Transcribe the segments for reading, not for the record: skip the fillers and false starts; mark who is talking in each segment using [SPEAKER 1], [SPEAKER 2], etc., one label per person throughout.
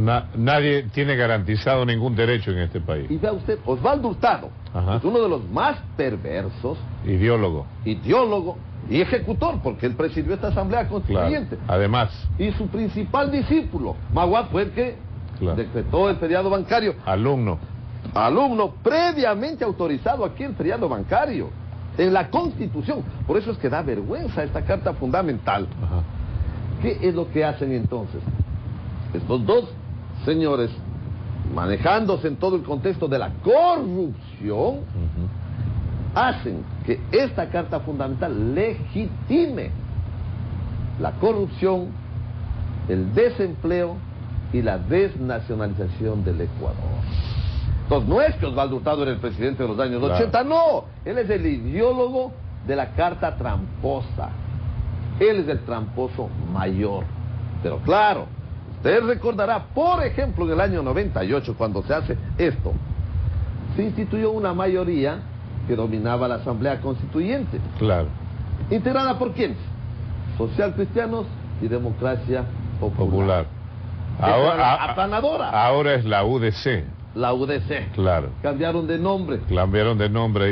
[SPEAKER 1] Nadie tiene garantizado ningún derecho en este país.
[SPEAKER 2] Y vea usted, Osvaldo Hurtado es uno de los más perversos.
[SPEAKER 1] Ideólogo
[SPEAKER 2] Y ejecutor, porque él presidió esta asamblea constituyente.
[SPEAKER 1] Claro. Además.
[SPEAKER 2] Y su principal discípulo, Maguad, fue el que decretó el feriado bancario.
[SPEAKER 1] Alumno
[SPEAKER 2] Previamente autorizado aquí el feriado bancario, en la Constitución. Por eso es que da vergüenza esta carta fundamental. ¿Qué es lo que hacen entonces? Estos dos señores, manejándose en todo el contexto de la corrupción, hacen que esta carta fundamental legitime la corrupción, el desempleo y la desnacionalización del Ecuador. Entonces no es que Osvaldo Hurtado era el presidente de los años 80, no, él es el ideólogo de la carta tramposa, él es el tramposo mayor. Pero claro, usted recordará, por ejemplo, en el año 98, cuando se hace esto, se instituyó una mayoría que dominaba la Asamblea Constituyente.
[SPEAKER 1] Claro.
[SPEAKER 2] ¿Integrada por quiénes? Socialcristianos y Democracia Popular.
[SPEAKER 1] Ahora,
[SPEAKER 2] apanadora.
[SPEAKER 1] Ahora es la UDC.
[SPEAKER 2] La UDC.
[SPEAKER 1] Claro.
[SPEAKER 2] Cambiaron de nombre.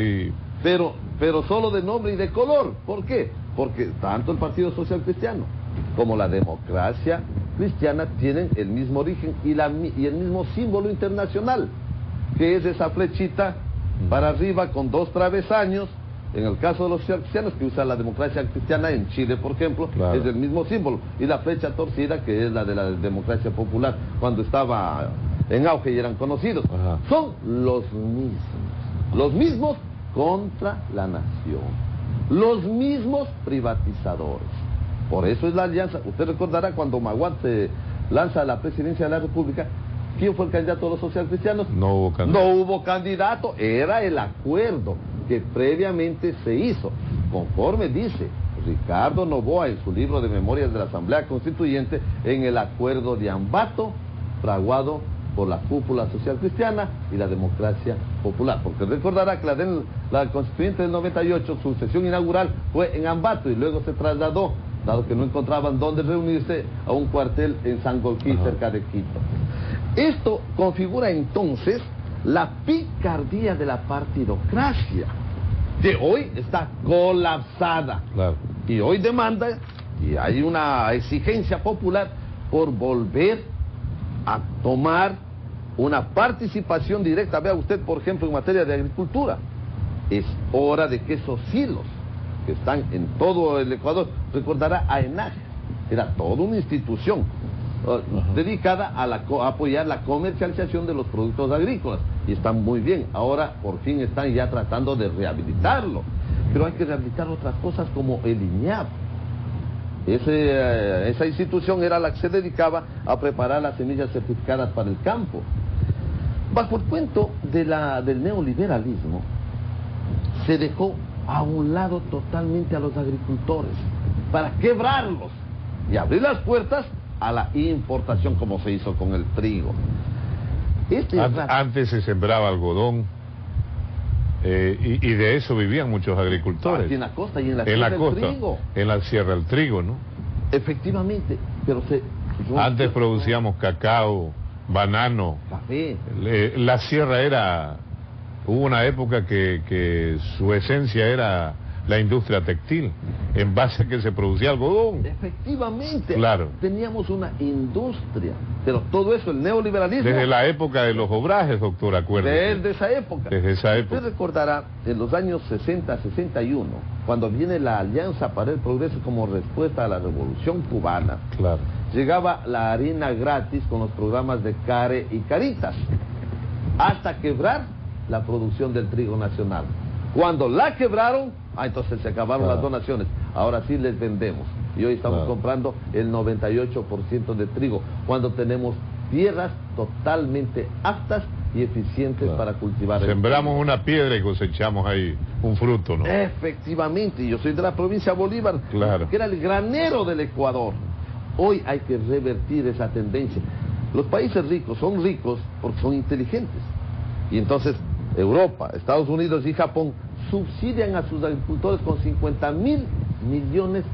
[SPEAKER 1] Y...
[SPEAKER 2] Pero solo de nombre y de color. ¿Por qué? Porque tanto el Partido Social Cristiano como la Democracia Cristiana tienen el mismo origen y el mismo símbolo internacional, que es esa flechita para arriba con dos travesaños. En el caso de los social cristianos, que usa la Democracia Cristiana en Chile, por ejemplo, es el mismo símbolo. Y la flecha torcida, que es la de la Democracia Popular, cuando estaba en auge y eran conocidos. Son los mismos contra la nación, los mismos privatizadores. Por eso es la alianza. Usted recordará cuando Maguad se lanza a la presidencia de la República, ¿quién fue el candidato de los socialcristianos?
[SPEAKER 1] No hubo candidato.
[SPEAKER 2] No hubo candidato, era el acuerdo que previamente se hizo, conforme dice Ricardo Noboa en su libro de Memorias de la Asamblea Constituyente, en el acuerdo de Ambato, fraguado por la cúpula social cristiana y la Democracia Popular. Porque recordará que la Constituyente del 98, su sesión inaugural fue en Ambato y luego se trasladó, dado que no encontraban dónde reunirse, a un cuartel en Sangolquí, cerca de Quito. Esto configura entonces la picardía de la partidocracia, que hoy está colapsada.
[SPEAKER 1] Claro.
[SPEAKER 2] Y hoy demanda, y hay una exigencia popular por volver a tomar una participación directa. Vea usted, por ejemplo, en materia de agricultura. Es hora de que esos hilos que están en todo el Ecuador, recordará a ENAG, era toda una institución dedicada a apoyar la comercialización de los productos agrícolas, y están muy bien. Ahora por fin están ya tratando de rehabilitarlo, pero hay que rehabilitar otras cosas como el INEAP. Esa institución era la que se dedicaba a preparar las semillas certificadas para el campo. Bajo el cuento del neoliberalismo, se dejó a un lado totalmente a los agricultores para quebrarlos y abrir las puertas a la importación, como se hizo con el trigo.
[SPEAKER 1] Antes se sembraba algodón, y de eso vivían muchos agricultores.
[SPEAKER 2] Aquí en la costa y en la sierra del trigo.
[SPEAKER 1] En la sierra del trigo, ¿no?
[SPEAKER 2] Efectivamente, pero
[SPEAKER 1] antes producíamos cacao, banano,
[SPEAKER 2] café.
[SPEAKER 1] La sierra hubo una época que su esencia era la industria textil, en base a que se producía algodón.
[SPEAKER 2] Efectivamente,
[SPEAKER 1] claro.
[SPEAKER 2] Teníamos una industria, pero todo eso, el neoliberalismo...
[SPEAKER 1] Desde la época de los obrajes, doctor, acuérdese.
[SPEAKER 2] Desde esa época.
[SPEAKER 1] Desde esa época.
[SPEAKER 2] Usted recordará, en los años 60, 61, cuando viene la Alianza para el Progreso como respuesta a la Revolución Cubana,
[SPEAKER 1] claro,
[SPEAKER 2] llegaba la harina gratis con los programas de Care y Caritas, hasta quebrar la producción del trigo nacional. Cuando la quebraron, entonces se acabaron las donaciones. Ahora sí les vendemos. Y hoy estamos comprando el 98% de trigo, cuando tenemos tierras totalmente aptas y eficientes para cultivar.
[SPEAKER 1] Sembramos una piedra y cosechamos ahí un fruto, ¿no?
[SPEAKER 2] Efectivamente. Y yo soy de la provincia de Bolívar, que era el granero del Ecuador. Hoy hay que revertir esa tendencia. Los países ricos son ricos porque son inteligentes. Y entonces Europa, Estados Unidos y Japón subsidian a sus agricultores con $50.000 millones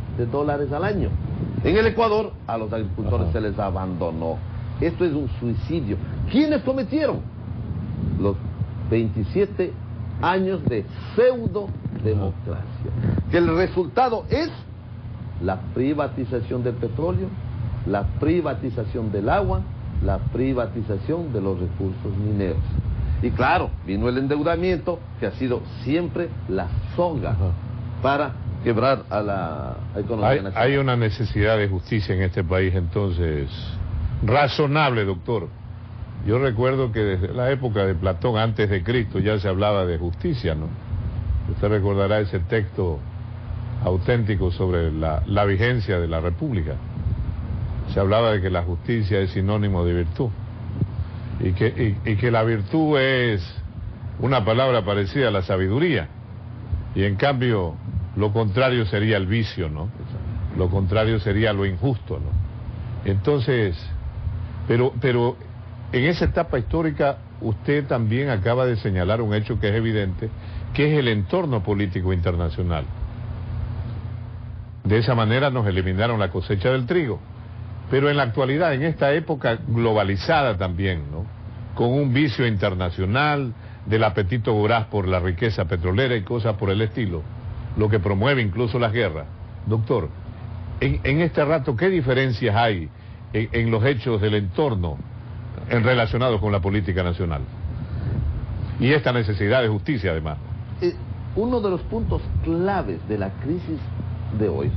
[SPEAKER 2] al año. En el Ecuador, a los agricultores se les abandonó. Esto es un suicidio. ¿Quiénes cometieron? Los 27 años de pseudo-democracia. Que el resultado es la privatización del petróleo, la privatización del agua, la privatización de los recursos mineros. Y claro, vino el endeudamiento, que ha sido siempre la soga para quebrar a la economía nacional.
[SPEAKER 1] Hay una necesidad de justicia en este país, entonces, razonable, doctor. Yo recuerdo que desde la época de Platón, antes de Cristo, ya se hablaba de justicia, ¿no? Usted recordará ese texto auténtico sobre la vigencia de la República. Se hablaba de que la justicia es sinónimo de virtud y que la virtud es una palabra parecida a la sabiduría, y en cambio lo contrario sería el vicio, ¿no? Lo contrario sería lo injusto, ¿no? Entonces, pero en esa etapa histórica usted también acaba de señalar un hecho que es evidente, que es el entorno político internacional. De esa manera nos eliminaron la cosecha del trigo. Pero en la actualidad, en esta época globalizada también, ¿no? Con un vicio internacional, del apetito voraz por la riqueza petrolera y cosas por el estilo, lo que promueve incluso las guerras. Doctor, en este rato, ¿qué diferencias hay en los hechos del entorno relacionados con la política nacional? Y esta necesidad de justicia, además.
[SPEAKER 2] Uno de los puntos claves de la crisis de hoy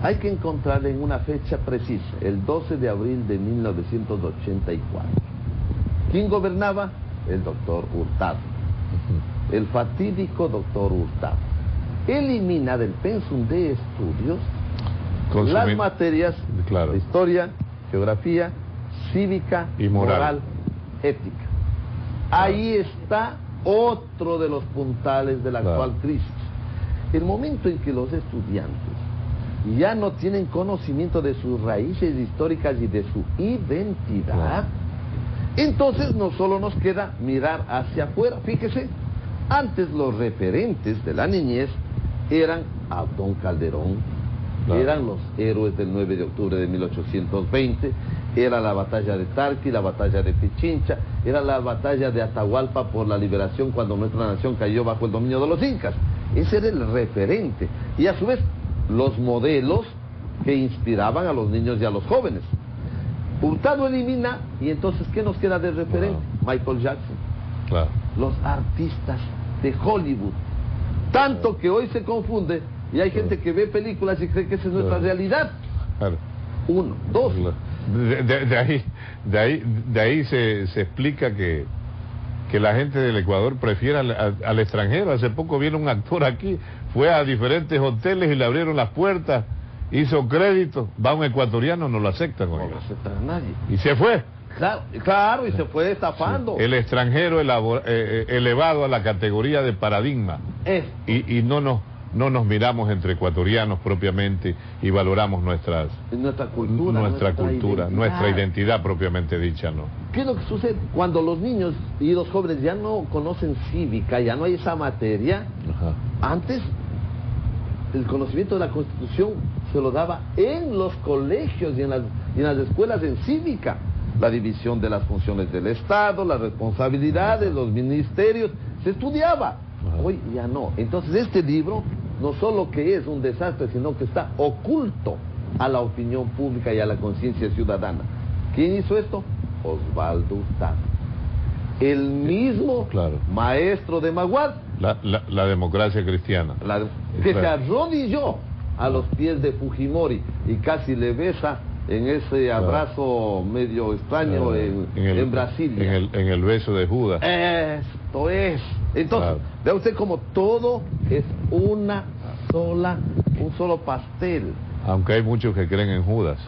[SPEAKER 2] hay que encontrar en una fecha precisa, el 12 de abril de 1984. ¿Quién gobernaba? El doctor Hurtado. El fatídico doctor Hurtado. Elimina del pensum de estudios las materias de historia, geografía, cívica y moral, ética. Ahí está otro de los puntales de la actual crisis. El momento en que los estudiantes ya no tienen conocimiento de sus raíces históricas y de su identidad, entonces no solo nos queda mirar hacia afuera. Fíjese, antes los referentes de la niñez eran Abdón Calderón, eran los héroes del 9 de octubre de 1820, era la batalla de Tarqui, la batalla de Pichincha, era la batalla de Atahualpa por la liberación cuando nuestra nación cayó bajo el dominio de los incas. Ese era el referente. Y a su vez, los modelos que inspiraban a los niños y a los jóvenes. Hurtado elimina, y entonces, ¿qué nos queda de referente? Michael Jackson. Los artistas de Hollywood. Tanto que hoy se confunde, y hay gente que ve películas y cree que esa es nuestra realidad. Uno, dos.
[SPEAKER 1] De ahí se explica que la gente del Ecuador prefiere al extranjero. Hace poco vino un actor aquí, fue a diferentes hoteles y le abrieron las puertas, hizo crédito, va un ecuatoriano, no lo aceptan.
[SPEAKER 2] No lo aceptan a nadie.
[SPEAKER 1] Y se fue.
[SPEAKER 2] Claro, y se fue estafando.
[SPEAKER 1] Sí. El extranjero elevado a la categoría de paradigma. Y no nos miramos entre ecuatorianos propiamente y valoramos nuestra cultura, nuestra identidad propiamente dicha, ¿no?
[SPEAKER 2] ¿Qué es lo que sucede? Cuando los niños y los jóvenes ya no conocen cívica, ya no hay esa materia, antes el conocimiento de la Constitución se lo daba en los colegios y en las escuelas en cívica. La división de las funciones del Estado, las responsabilidades, los ministerios, se estudiaba. Hoy ya no. Entonces este libro no solo que es un desastre, sino que está oculto a la opinión pública y a la conciencia ciudadana. ¿Quién hizo esto? Osvaldo Hurtado. El mismo maestro de Maguad.
[SPEAKER 1] La democracia cristiana.
[SPEAKER 2] Que se arrodilló a los pies de Fujimori y casi le besa en ese abrazo medio extraño en Brasilia.
[SPEAKER 1] En el beso de Judas.
[SPEAKER 2] Esto es. Entonces, vea usted como todo es un solo pastel.
[SPEAKER 1] Aunque hay muchos que creen en Judas.